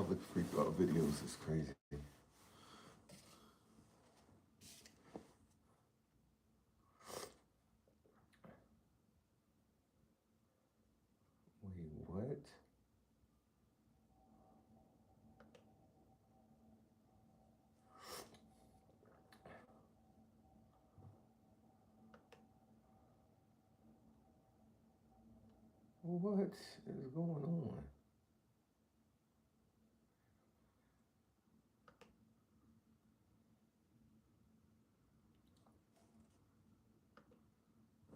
public freak out videos is crazy. Wait, what? What is going on?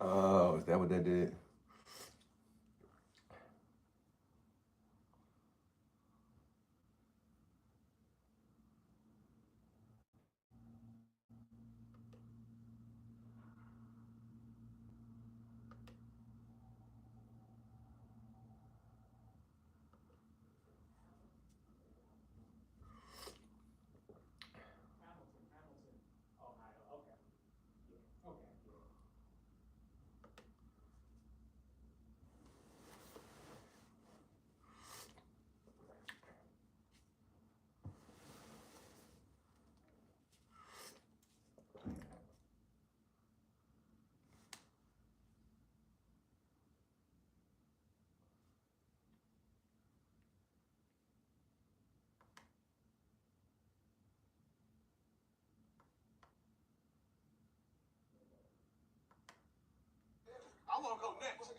Oh, is that what that did? I want to go next.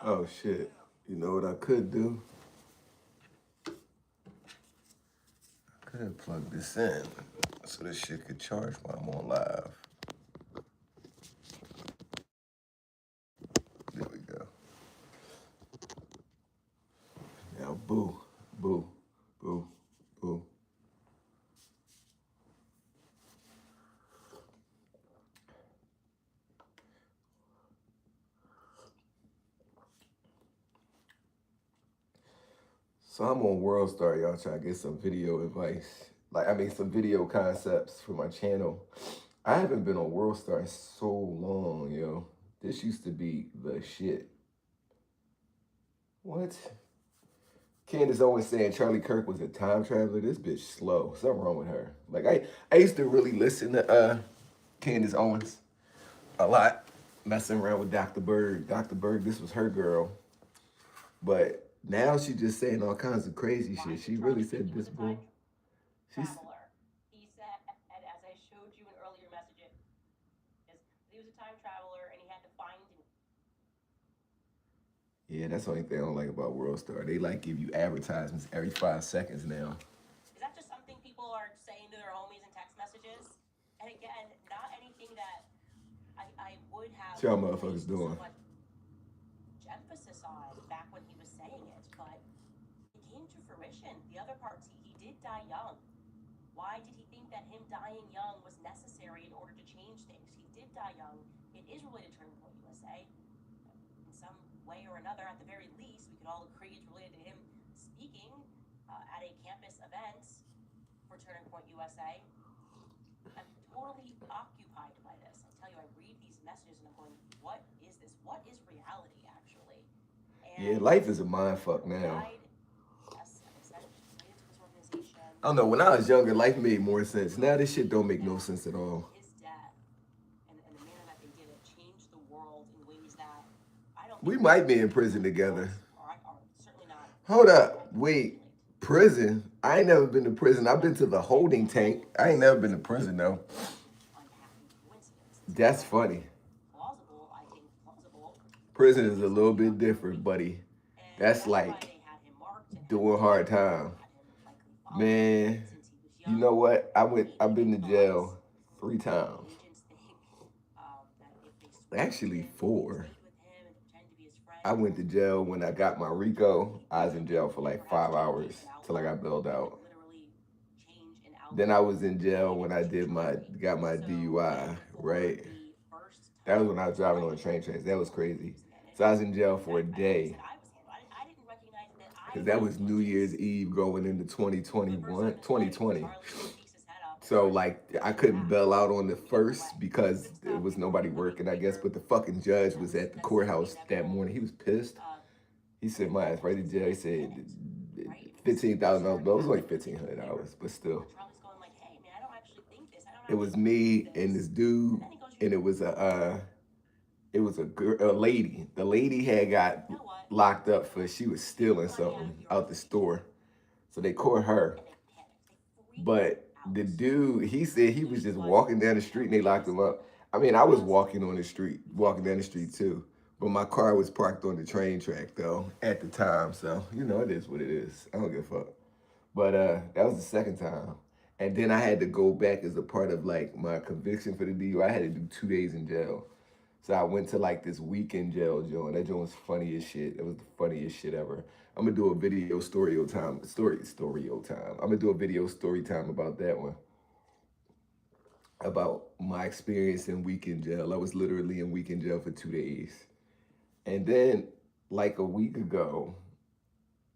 Oh shit. You know what I could do? I could have plugged this in so this shit could charge while I'm on live. There we go. Now boo, boo, boo, boo. So I'm on World Star, y'all, trying to get some video advice. Some video concepts for my channel. I haven't been on World Star in so long, yo. This used to be the shit. What? Candace Owens saying Charlie Kirk was a time traveler. This bitch slow. Something wrong with her. Like, I used to really listen to Candace Owens a lot, messing around with Dr. Berg. Dr. Berg, this was her girl. But now she just saying all kinds of crazy shit. She really said this bull. He said, as I showed you in earlier messages, he was a time traveler and he had to find. Yeah, that's the only thing I don't like about World Star. They like give you advertisements every 5 seconds now. Is that just something people are saying to their homies in text messages? And again, not anything that I would have. What y'all motherfuckers doing? So much emphasis on back when he was saying it, but it came to fruition. The other parts, he did die young. Why did he think that him dying young was necessary in order to change things? He did die young. It is related to Turning Point USA. In some way or another, at the very least, we could all agree it's related to him speaking at a campus event for Turning Point USA. I'm totally occupied by this. I tell you, I read these messages and I'm going, what is this? What is reality, actually? And yeah, life is a mind fuck now. I don't know, when I was younger, life made more sense. Now this shit don't make no sense at all. His death and the manner that they did it changed the world in ways that I don't. We might be in prison together. Certainly not. Hold up, wait, prison? I ain't never been to prison. I've been to the holding tank. I ain't never been to prison though. That's funny. Plausible, I think plausible. Prison is a little bit different, buddy. That's like doing hard time. Man, you know what? I've been to jail 3 times. Actually 4. I went to jail when I got my RICO. I was in jail for like 5 hours till I got bailed out. Then I was in jail when I got my DUI, right? That was when I was driving on the train tracks. That was crazy. So I was in jail for a day. Because that was New Year's Eve going into 2021, 2020. So like I couldn't bail out on the first because there was nobody working, I guess. But the fucking judge was at the courthouse that morning. He was pissed. He said my ass right to jail. He said $15,000, but it was only $1,500, but still. It was me and this dude, and it was a lady. The lady had got locked up for she was stealing something out the store, so they caught her. But the dude, he said he was just walking down the street and they locked him up. I mean, I was walking down the street too. But my car was parked on the train track though at the time, so you know it is what it is. I don't give a fuck. But that was the second time. And then I had to go back as a part of like my conviction for the DUI. I had to do 2 days in jail. So I went to like this week in jail, Joe, and that joint was funny as shit. It was the funniest shit ever. I'm gonna do a video story time. I'm gonna do a video story time about that one. About my experience in week in jail. I was literally in week in jail for 2 days. And then like a week ago,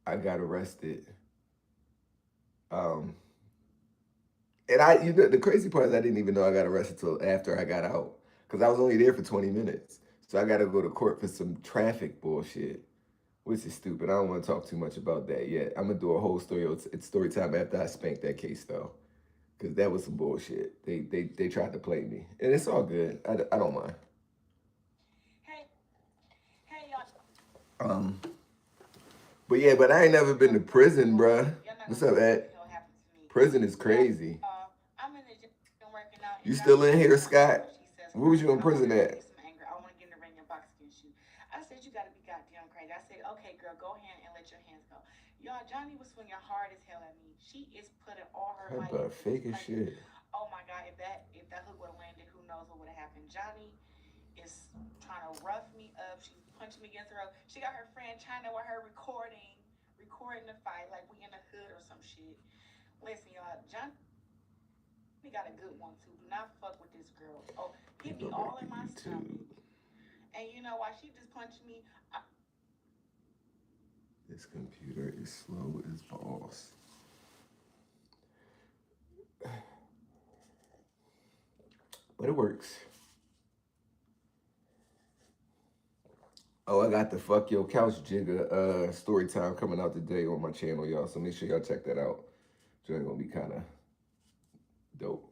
I got arrested. And the crazy part is I didn't even know I got arrested till after I got out, because I was only there for 20 minutes. So I got to go to court for some traffic bullshit, which is stupid. I don't want to talk too much about that yet. I'm gonna do a whole story time after I spank that case though, because that was some bullshit. They tried to play me, and it's all good. I don't mind. But yeah, but I ain't never been to prison, bruh. What's up, Ed? Prison is crazy. You still in here, Scott? Where was you in prison at? I said, you gotta be goddamn crazy. I said, okay, girl, go ahead and let your hands go. Y'all, Johnny was swinging hard as hell at me. She is putting all her might into fake as shit. Oh my God, if that hook would have landed, who knows what would have happened. Johnny is trying to rough me up. She's punching me against the rope. She got her friend China with her recording the fight like we in the hood or some shit. Listen, y'all, Johnny got a good one too. Do not fuck with this girl. Oh, hit me all in my stomach. And you know why she just punched me? This computer is slow as balls. But it works. Oh, I got the Fuck Your Couch Jigger story time coming out today on my channel, y'all. So make sure y'all check that out. It's gonna be kind of dope.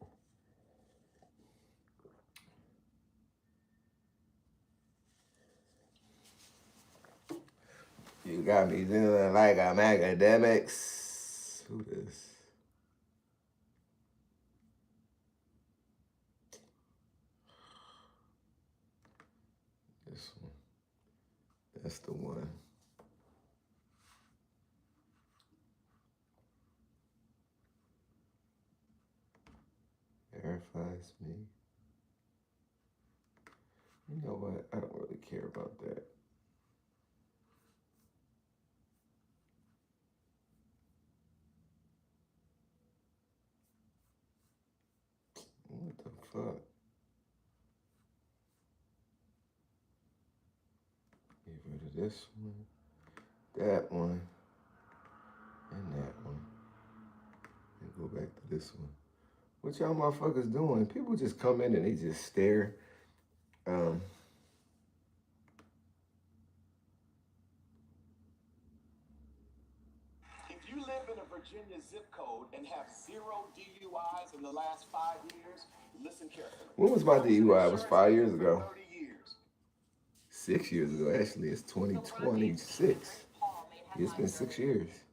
You got me feeling like I'm academics. Who this? This one. That's the one. Verifies me. You know what? I don't really care about that. What the fuck? Get rid of this one, that one, and that one. And go back to this one. What y'all motherfuckers doing? People just come in and they just stare. If you live in a Virginia zip code and have 0 DUIs in the last 5 years, listen carefully. When was my DUI? It was 5 years ago. 30 years. 6 years ago, actually. It's 2026. It's been 6 years.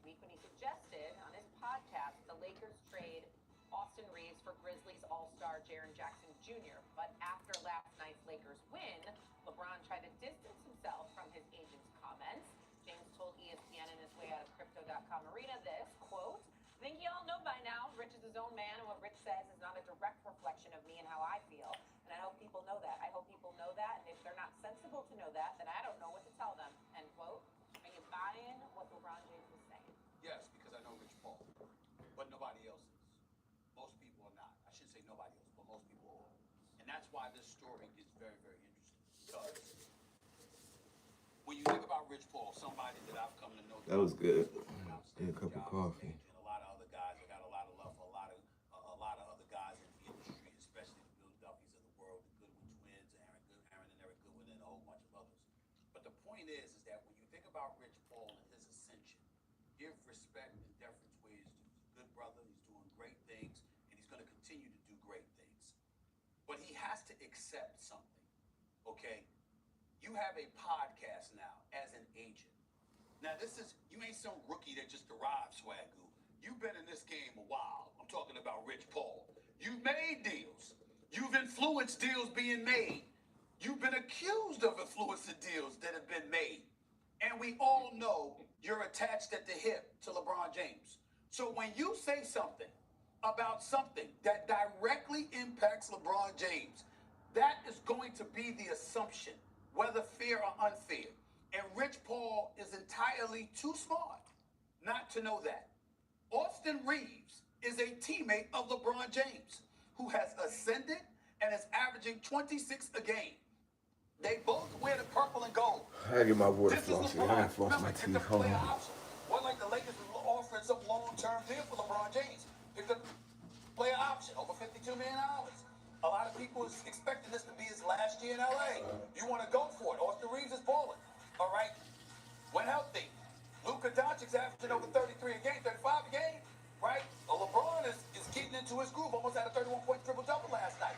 When he suggested on his podcast the Lakers trade Austin Reeves for Grizzlies All-Star Jaren Jackson Jr. But after last night's Lakers win, LeBron tried to distance himself from his agent's comments. James told ESPN in his way out of 𝗪𝗘.com arena this, quote, I think you all know by now, Rich is his own man, and what Rich says is not a direct reflection of me and how I feel. And I hope people know that. I hope people know that, and if they're not sensible to know that, then I don't know what to tell them, end quote. Are you buying what LeBron James is saying? Yes, because I know Rich Paul, but nobody else is. say nobody else, but most people are. And that's why this story is very, very interesting. Because when you think about Rich Paul, somebody that I've come to know, That was good. an Yeah, a outstanding cup of job coffee. and a lot of other guys. I got a lot of love for a lot of other guys in the industry, especially the Bill Duffys of the world, the Goodwin twins, Aaron and Eric Goodwin, and a whole bunch of others. But the point is that when you think about Rich Paul and his ascension, give respect and deference where he's due. He's a good brother. He's doing great things, and he's going to continue to do great things. But he has to accept something. Okay, you have a podcast now as an agent. Now, you ain't some rookie that just arrived, Swagoo. You've been in this game a while. I'm talking about Rich Paul. You've made deals. You've influenced deals being made. You've been accused of influencing deals that have been made. And we all know you're attached at the hip to LeBron James. So when you say something about something that directly impacts LeBron James, that is going to be the assumption, whether fair or unfair. And Rich Paul is entirely too smart not to know that. Austin Reeves is a teammate of LeBron James who has ascended and is averaging 26 a game. They both wear the purple and gold. I get my water This is flossing. LeBron. I gotta floss my Remember, picked teeth. up a Hold player on. option. Wasn't like the Lakers were offering some long-term deal for LeBron James. Picked up player option, over $52 million. A lot of people is expecting this to be his last year in LA. You want to go for it. Austin Reeves is balling. All right. When healthy, Luka Doncic's averaging over 33 a game, 35 a game, right? Well, LeBron is getting into his groove. Almost had a 31-point triple-double last night.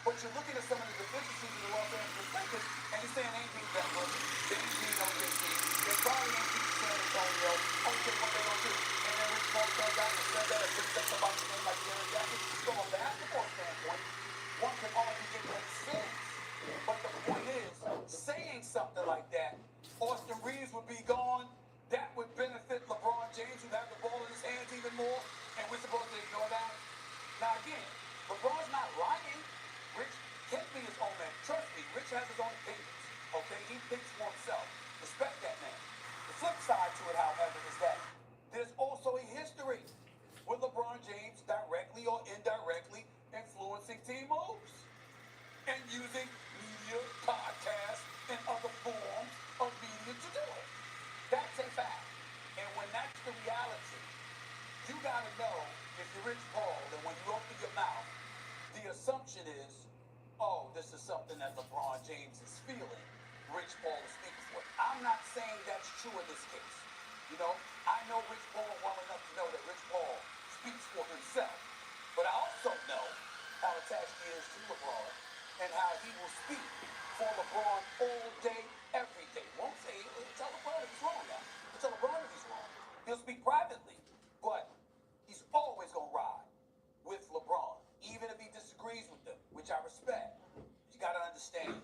But you're looking at some of the deficiencies in the Los Angeles Lakers, and you're saying they ain't beat Denver, they ain't beat OKC, they probably ain't beat San Antonio. Okay, what they gonna do? And then Rich Paul comes out and says that and brings up somebody's name like Jaren Jackson. From a basketball standpoint, one can argue it makes sense. But the point is, saying something like that, Austin Reeves would be gone. That would benefit LeBron James, who have the ball in his hands even more, and we're supposed to ignore that. Now again, LeBron's not lying. Rich can't be his own man. Trust me, Rich has his own opinions. Okay, he thinks for himself. Respect that man. The flip side to it, however, is that there's also a history with LeBron James directly or indirectly influencing team moves and using media, podcasts, and other forms of media to do it. That's a fact. And when that's the reality, you gotta know, if you're Rich Paul, that when you open your mouth, the assumption is, oh, this is something that LeBron James is feeling. Rich Paul is speaking for it. I'm not saying that's true in this case. You know, I know Rich Paul well enough to know that Rich Paul speaks for himself. But I also know how attached he is to LeBron and how he will speak for LeBron all day, every day. Won't say, tell LeBron if he's wrong now. Tell LeBron if he's wrong. He'll speak privately, but he's always going to ride with LeBron, even if he disagrees with them, which I respect. You got to understand,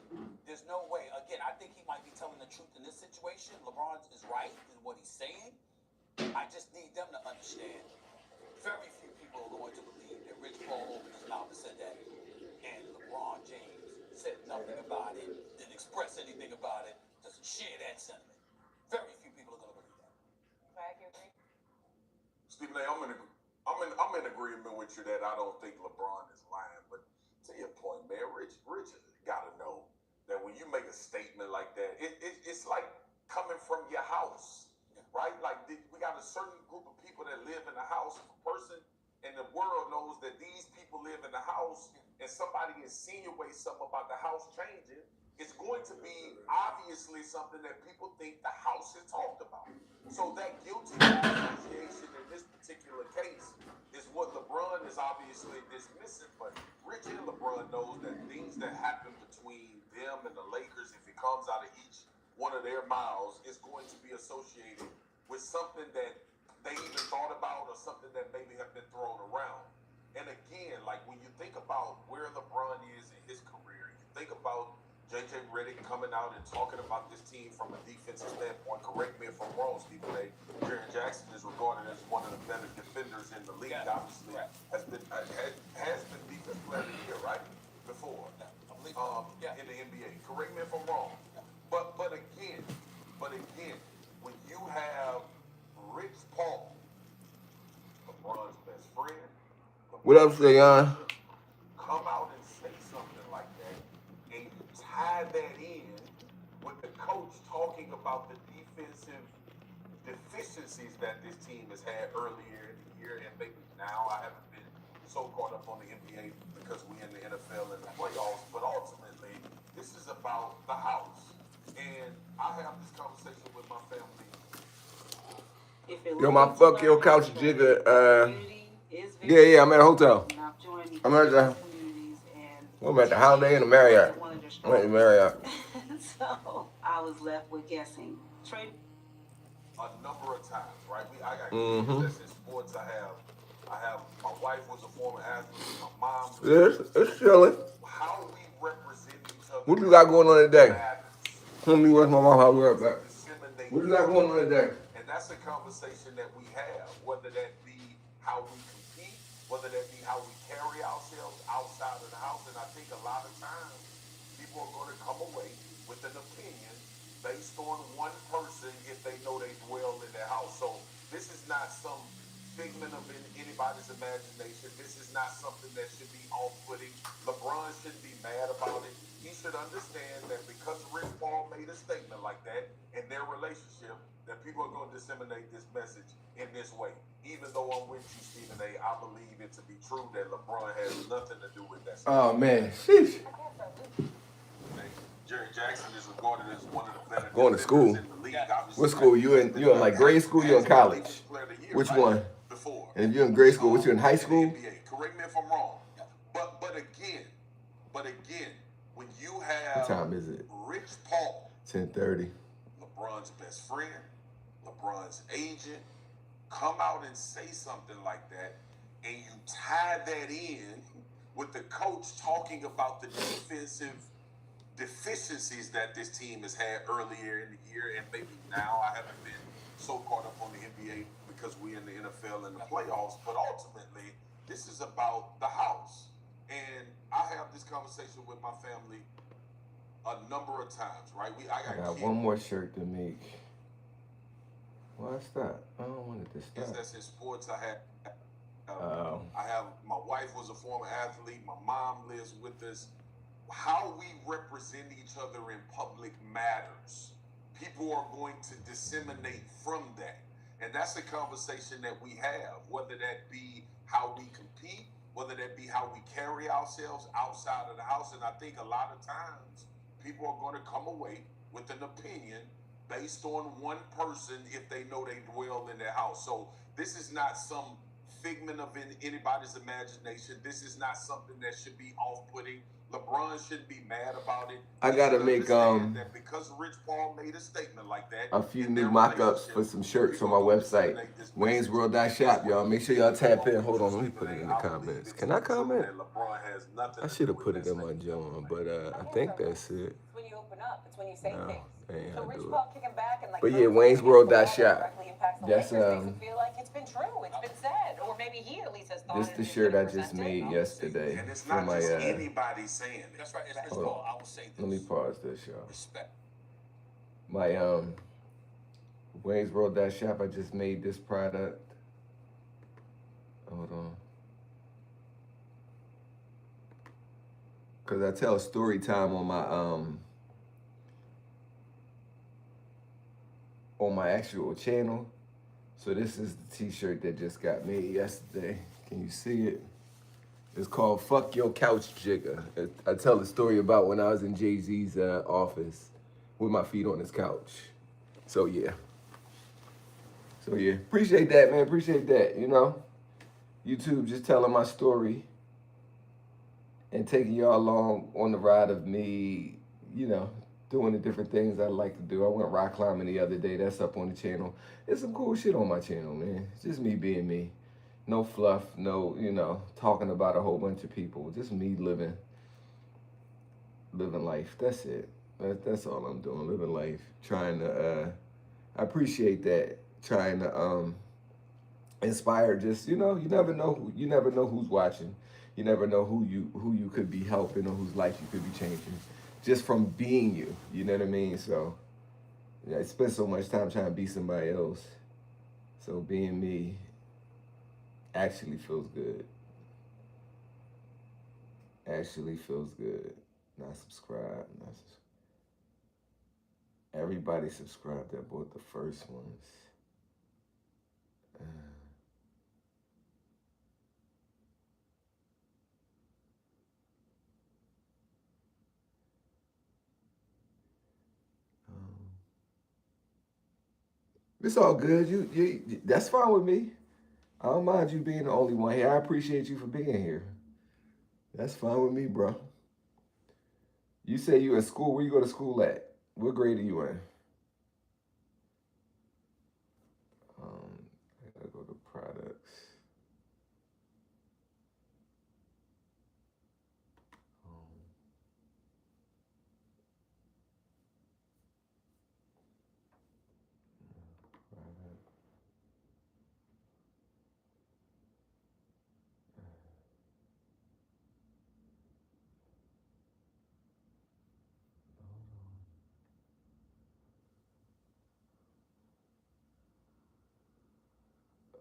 there's no way. Again, I think he might be telling the truth in this situation. LeBron is right in what he's saying. I just need them to understand. Very few people are going to believe that Rich Paul opened his mouth and said that, and LeBron James said nothing about it, didn't express anything about it, doesn't share that sentiment. Very few people are going to believe that. Swag, you agree? Stephen A., I'm in agreement with you that I don't think LeBron is lying. But to your point, man, Rich got to know that when you make a statement like that, it's like coming from your house, right? Like we got a certain group of people that live in the house. If a person in the world knows that these people live in the house, and somebody insinuates something about the house changing, it's going to be obviously something that people think the house has talked about. So that guilty association in this particular case is what LeBron is obviously dismissing. But Rich and LeBron knows that things that happen between them and the Lakers, if it comes out of each one of their mouths, is going to be associated with something that they even thought about or something that maybe have been thrown around. And again, like when you think about where LeBron is in his career, you think about J.J. Redick coming out and talking about this team from a defensive standpoint. Correct me if I'm wrong, Stephen A. Jaren Jackson is regarded as one of the better defenders in the league. Yeah, obviously, right. has been defensive player of the year, right? Before, I believe in the NBA. Correct me if I'm wrong. But again, when you have Rich Paul, LeBron's best friend. What up, Sayan? about the defensive deficiencies that this team has had earlier in the year, and maybe now. I haven't been so caught up on the NBA because we in the NFL and the playoffs, but ultimately, this is about the house. And I have this conversation with my family. Yo, my fuck your couch jigger. Yeah, I'm at a hotel. I'm at the. I'm at the Holiday Inn, the Marriott. I'm at the Marriott. So I was left with guessing. Trade A number of times, right? I got kids that's in sports. I have my wife was a former athlete. My mom. It's chilling. How we represent each other. What you got going on today? Tell me what's my mom. I'll be right back. What you got going on today? And that's a conversation that we have, whether that be how we compete, whether that be how we carry ourselves outside of the house. And I think a lot of times people are going to come away with an opinion based on one person if they know they dwell in their house. So this is not some figment of anybody's imagination. This is not something that should be off-putting. LeBron shouldn't be mad about it. He should understand that because Rich Paul made a statement like that in their relationship, that people are going to disseminate this message in this way. Even though I'm with you, Stephen A., I believe it to be true that LeBron has nothing to do with that. Oh, man. Sheesh. Jerry Jackson is regarded as one of the better Going to school. in the league. What school? You in like grade school? You in college? Which one? Before. And if you're in grade school, what you in high school? Correct me if I'm wrong. But again, when you have What time is it? Rich Paul, 10:30. LeBron's best friend, LeBron's agent, come out and say something like that, and you tie that in with the coach talking about the defensive deficiencies that this team has had earlier in the year, and maybe now. I haven't been so caught up on the NBA because we in the NFL and the playoffs, but ultimately this is about the house. And I have this conversation with my family a number of times, right? I got one more shirt to make. Why stop? I don't want it to stop. That's in sports. I have my wife was a former athlete. My mom lives with us. How we represent each other in public matters. People are going to disseminate from that. And that's a conversation that we have, whether that be how we compete, whether that be how we carry ourselves outside of the house. And I think a lot of times people are going to come away with an opinion based on one person if they know they dwell in their house. So this is not some figment of anybody's imagination. This is not something that should be off-putting. LeBron shouldn't be mad about it. I gotta make that because Rich Paul made a statement like that, a few new mock-ups for some shirts on my website, WaynesWorld.shop, y'all. Make sure y'all tap in. Hold on, let me put it in the comments. Can I comment? I should have put it in my John, but I think that's it. It's when you open up. It's when you say things. Ain't So how to Rich do it. Paul kicking back and like. But yeah, WaynesWorld.shop. That's feel like it's been true. It's been said, or maybe he at least has thought. This it the and shirt I it's just presented. made yesterday And it's for not my just anybody saying it. That's right. It's Rich Hold Paul. on. I will say this. Let me pause this, y'all. Respect. My WaynesWorld.shop, I just made this product. Hold on. Cause I tell story time on my actual channel. So this is the t-shirt that just got made yesterday. Can you see it? It's called Fuck Your Couch Jigger. I tell the story about when I was in Jay-Z's office with my feet on his couch. So yeah. Appreciate that, man. Appreciate that, you know. YouTube just telling my story and taking y'all along on the ride of me, you know, doing the different things I like to do. I went rock climbing the other day. That's up on the channel. There's some cool shit on my channel, man. It's just me being me. No fluff, no, you know, talking about a whole bunch of people. Just me living life. That's it. That's all I'm doing, living life. Trying to, I appreciate that. Trying to inspire, just, you know, you never know who's watching. You never know who you could be helping or whose life you could be changing just from being you. You know what I mean? So yeah, I spend so much time trying to be somebody else. So being me actually feels good. Actually feels good. Not subscribe. Everybody subscribed that bought the first ones. It's all good. You that's fine with me. I don't mind you being the only one here. I appreciate you for being here. That's fine with me, bro. You say you in school. Where you go to school at? What grade are you in? I gotta go to products.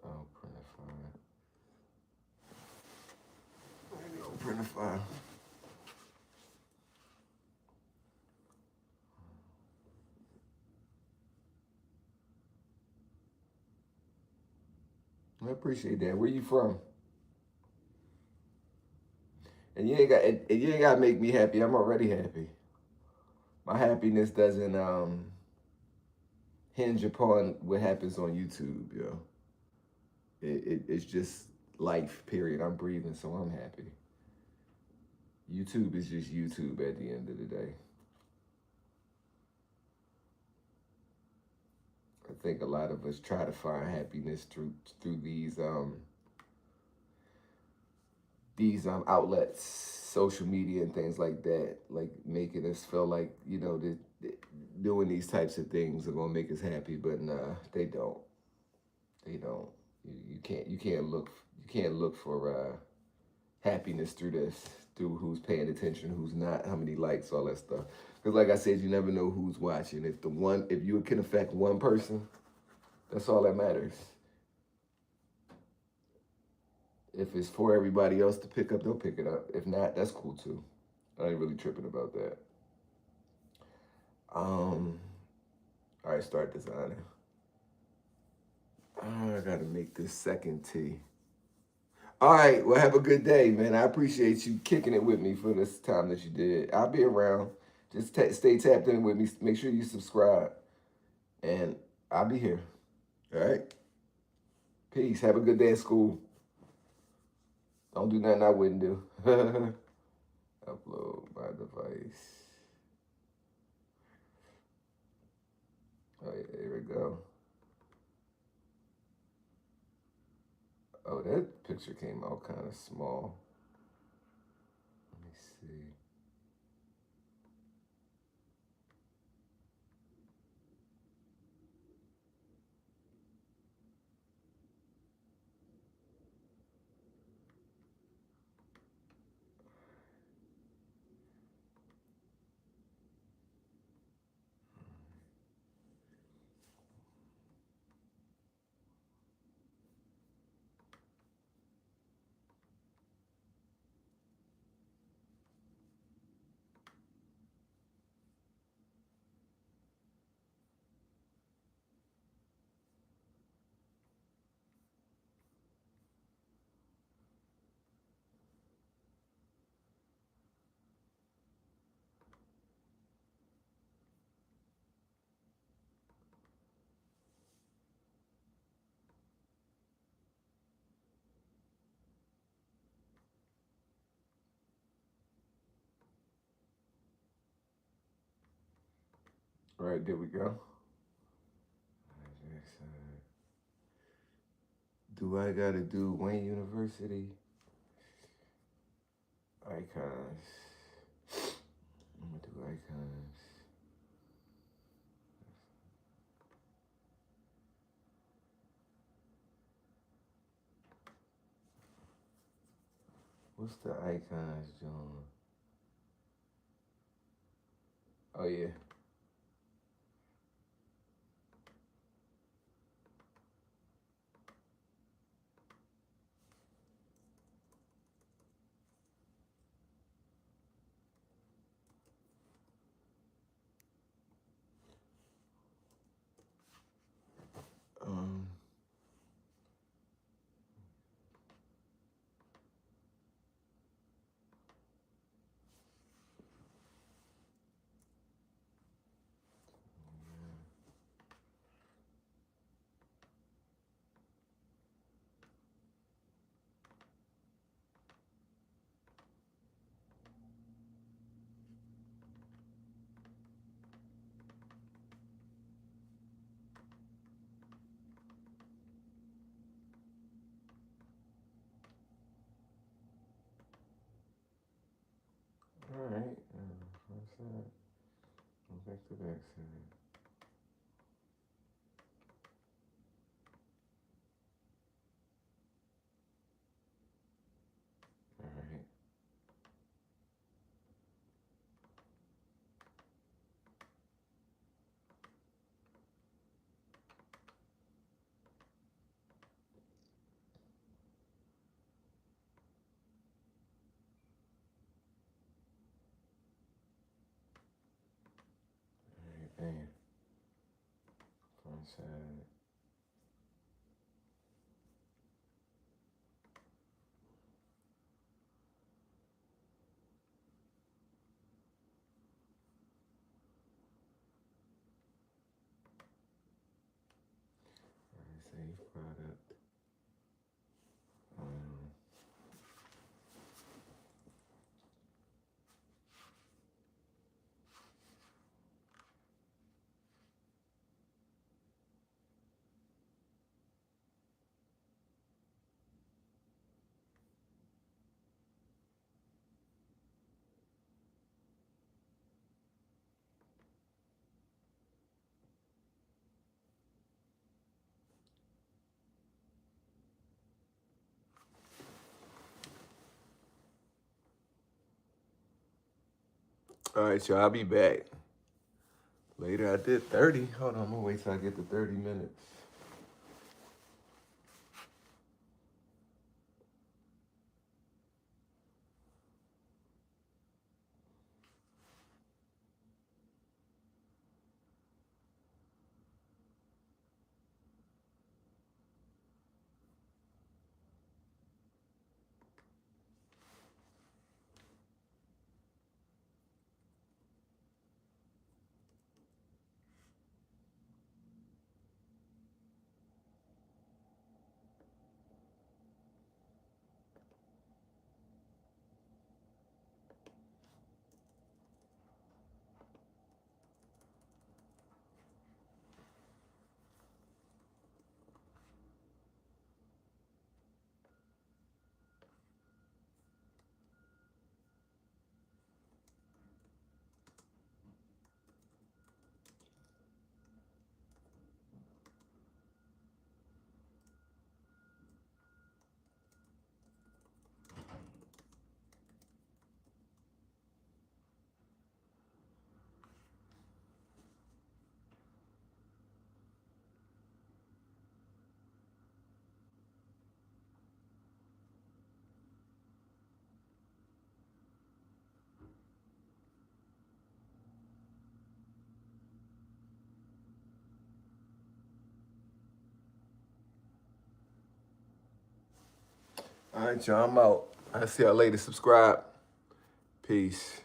Oh, printify. There you go, printify. I appreciate that. Where you from? And you ain't got to make me happy. I'm already happy. My happiness doesn't hinge upon what happens on YouTube, yo. It's just life, period. I'm breathing, so I'm happy. YouTube is just YouTube at the end of the day. I think a lot of us try to find happiness through these outlets, social media and things like that, like making us feel like, you know, doing these types of things are gonna make us happy, but nah, they don't. They don't. You can't look for happiness through who's paying attention, who's not, how many likes, all that stuff. Because like I said, you never know who's watching. If you can affect one person, that's all that matters. If it's for everybody else to pick up, they'll pick it up. If not, that's cool too. I ain't really tripping about that. All right, start designing. Oh, I gotta make this second tee. All right, well, have a good day, man. I appreciate you kicking it with me for this time that you did. I'll be around. Just stay tapped in with me. Make sure you subscribe, and I'll be here. All right? Peace. Have a good day at school. Don't do nothing I wouldn't do. Upload my device. Oh, yeah, there we go. Oh, that picture came out kind of small. Let me see. All right, there we go. Do I gotta do Wayne University? Icons. I'm gonna do icons. What's the icons, John? Oh, yeah. right. Man, front side. Safe product. All right, y'all. I'll be back later. I did 30. Hold on, I'm gonna wait till I get to 30 minutes. All right, y'all. I'm out. I'll see y'all later. Subscribe. Peace.